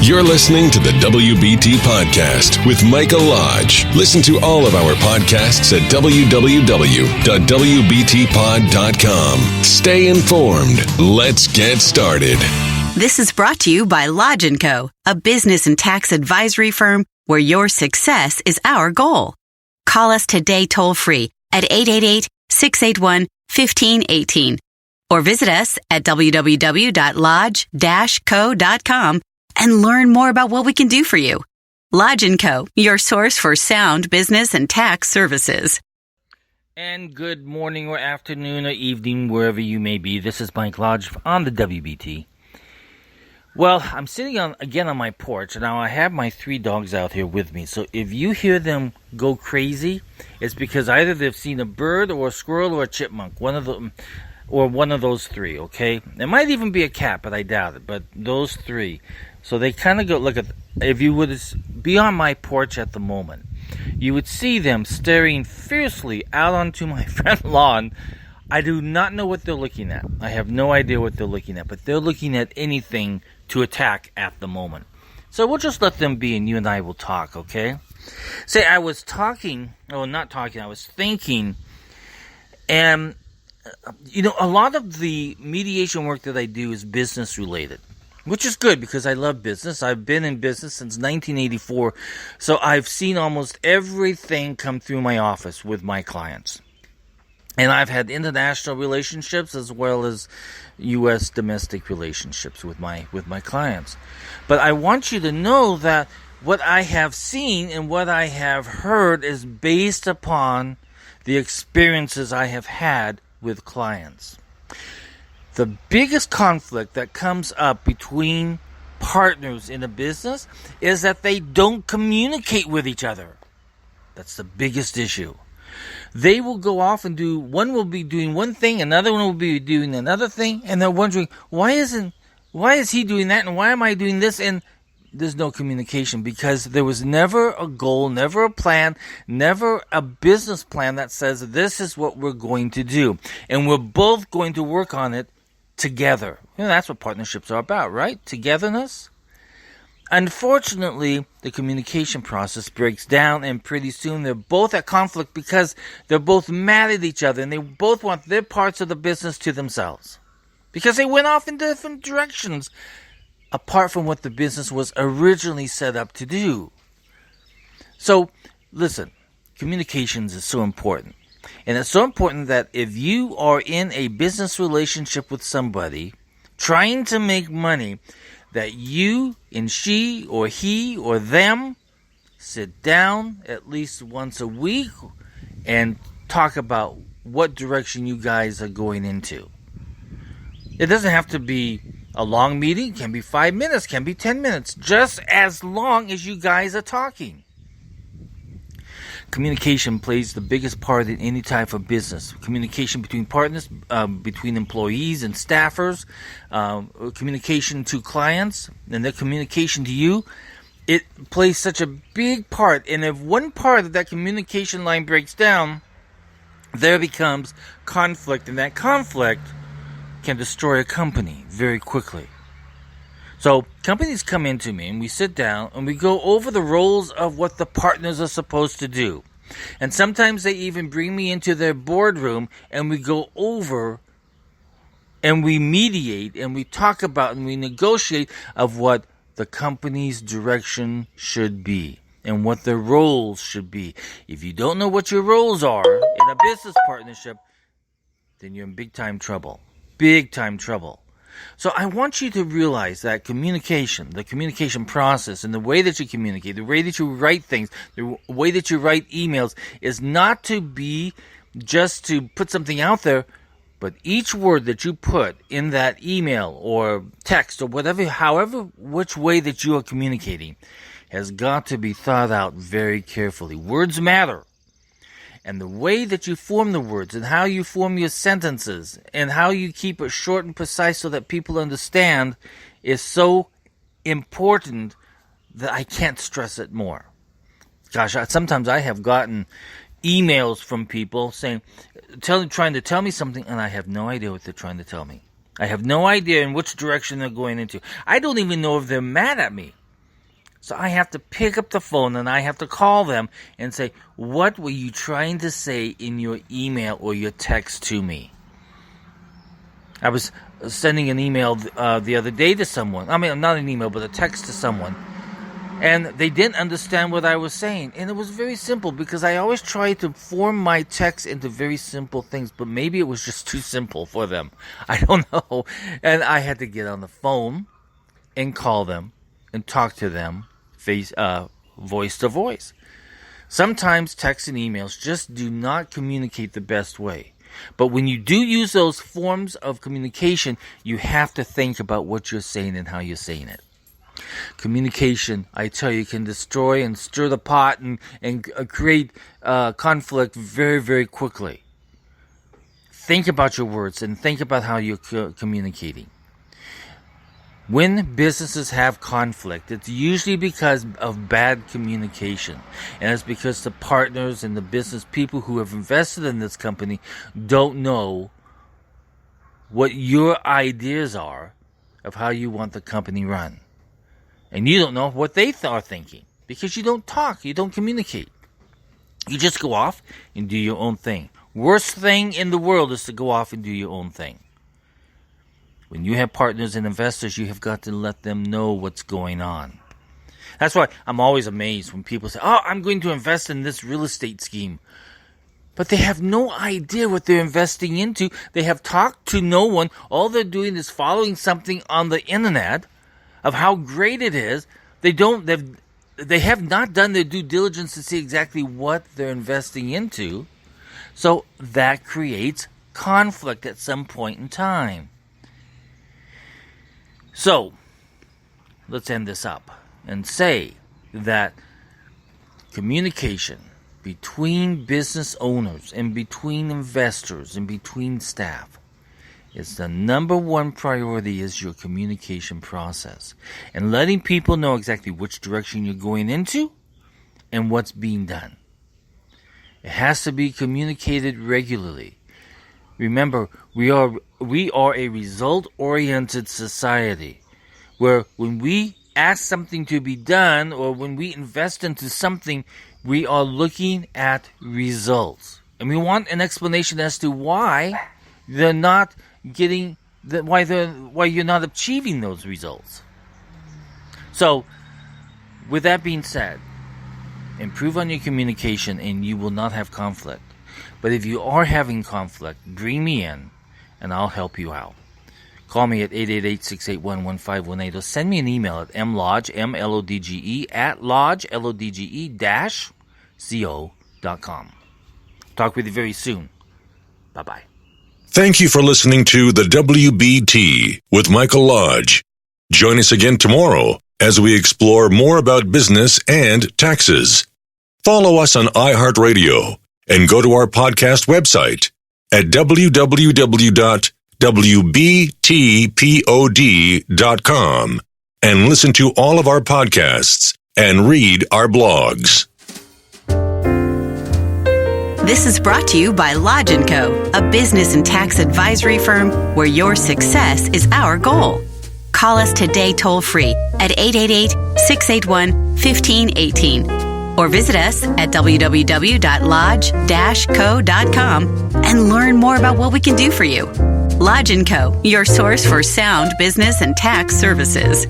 You're listening to the WBT Podcast with Michael Lodge. Listen to all of our podcasts at www.wbtpod.com. Stay informed. Let's get started. This is brought to you by Lodge & Co., a business and tax advisory firm where your success is our goal. Call us today toll-free at 888-681-1518 or visit us at www.lodge-co.com and learn more about what we can do for you. Lodge & Co., your source for sound business and tax services. And good morning or afternoon or evening, wherever you may be. This is Mike Lodge on the WBT. Well, I'm sitting on my porch. Now, I have my 3 dogs out here with me. So if you hear them go crazy, it's because either they've seen a bird or a squirrel or a chipmunk. One of them, or one of those 3, okay? It might even be a cat, but I doubt it. But those 3. So they kind of go, look at, if you would be on my porch at the moment, you would see them staring fiercely out onto my front lawn. I do not know what they're looking at. I have no idea what they're looking at, but they're looking at anything to attack at the moment. So we'll just let them be, and you and I will talk, okay? Say, I was thinking, and, a lot of the mediation work that I do is business related, which is good because I love business. I've been in business since 1984, so I've seen almost everything come through my office with my clients. And I've had international relationships as well as U.S. domestic relationships with my clients. But I want you to know that what I have seen and what I have heard is based upon the experiences I have had with clients. The biggest conflict that comes up between partners in a business is that they don't communicate with each other. That's the biggest issue. They will go off and one will be doing one thing, another one will be doing another thing, and they're wondering, why is he doing that and why am I doing this? And there's no communication because there was never a goal, never a plan, never a business plan that says this is what we're going to do. And we're both going to work on it together. That's what partnerships are about, right? Togetherness. Unfortunately, the communication process breaks down, and pretty soon they're both at conflict because they're both mad at each other and they both want their parts of the business to themselves because they went off in different directions apart from what the business was originally set up to do. So, listen, communications is so important. And it's so important that if you are in a business relationship with somebody trying to make money, that you and she or he or them sit down at least once a week and talk about what direction you guys are going into. It doesn't have to be a long meeting. It can be 5 minutes, can be 10 minutes, just as long as you guys are talking. Communication plays the biggest part in any type of business. Communication between partners, between employees and staffers, communication to clients, and their communication to you. It plays such a big part. And if one part of that communication line breaks down, there becomes conflict. And that conflict can destroy a company very quickly. So companies come into me and we sit down and we go over the roles of what the partners are supposed to do. And sometimes they even bring me into their boardroom and we go over and we mediate and we talk about and we negotiate of what the company's direction should be and what their roles should be. If you don't know what your roles are in a business partnership, then you're in big time trouble. Big time trouble. So I want you to realize that communication, the communication process, and the way that you communicate, the way that you write things, the way that you write emails is not to be just to put something out there, but each word that you put in that email or text or whatever, however, which way that you are communicating has got to be thought out very carefully. Words matter. And the way that you form the words and how you form your sentences and how you keep it short and precise so that people understand is so important that I can't stress it more. Gosh, sometimes I have gotten emails from people saying, trying to tell me something, and I have no idea what they're trying to tell me. I have no idea in which direction they're going into. I don't even know if they're mad at me. So I have to pick up the phone and I have to call them and say, what were you trying to say in your email or your text to me? I was sending an email the other day to someone. I mean, not an email, but a text to someone. And they didn't understand what I was saying. And it was very simple because I always try to form my text into very simple things. But maybe it was just too simple for them. I don't know. And I had to get on the phone and call them and talk to them voice to voice. Sometimes texts and emails just do not communicate the best way. But when you do use those forms of communication, you have to think about what you're saying and how you're saying it. Communication, I tell you, can destroy and stir the pot and create conflict very, very quickly. Think about your words and think about how you're communicating. When businesses have conflict, it's usually because of bad communication. And it's because the partners and the business people who have invested in this company don't know what your ideas are of how you want the company run. And you don't know what they are thinking because you don't talk, you don't communicate. You just go off and do your own thing. Worst thing in the world is to go off and do your own thing. When you have partners and investors, you have got to let them know what's going on. That's why I'm always amazed when people say, I'm going to invest in this real estate scheme. But they have no idea what they're investing into. They have talked to no one. All they're doing is following something on the internet of how great it is. They have not done their due diligence to see exactly what they're investing into. So that creates conflict at some point in time. So, let's end this up and say that communication between business owners and between investors and between staff is the number one priority is your communication process. And letting people know exactly which direction you're going into and what's being done. It has to be communicated regularly. Remember, we are a result-oriented society where when we ask something to be done or when we invest into something, we are looking at results. And we want an explanation as to why they're not getting why you're not achieving those results. So, with that being said, improve on your communication and you will not have conflict. But if you are having conflict, bring me in and I'll help you out. Call me at 888-681-1518 or send me an email at mlodge, M-L-O-D-G-E, at lodge, Lodge-co.com. Talk with you very soon. Bye-bye. Thank you for listening to the WBT with Michael Lodge. Join us again tomorrow as we explore more about business and taxes. Follow us on iHeartRadio and go to our podcast website at www.wbtpod.com and listen to all of our podcasts and read our blogs. This is brought to you by Lodge & Co., a business and tax advisory firm where your success is our goal. Call us today toll-free at 888-681-1518 or visit us at www.lodge-co.com and learn more about what we can do for you. Lodge & Co., your source for sound business and tax services.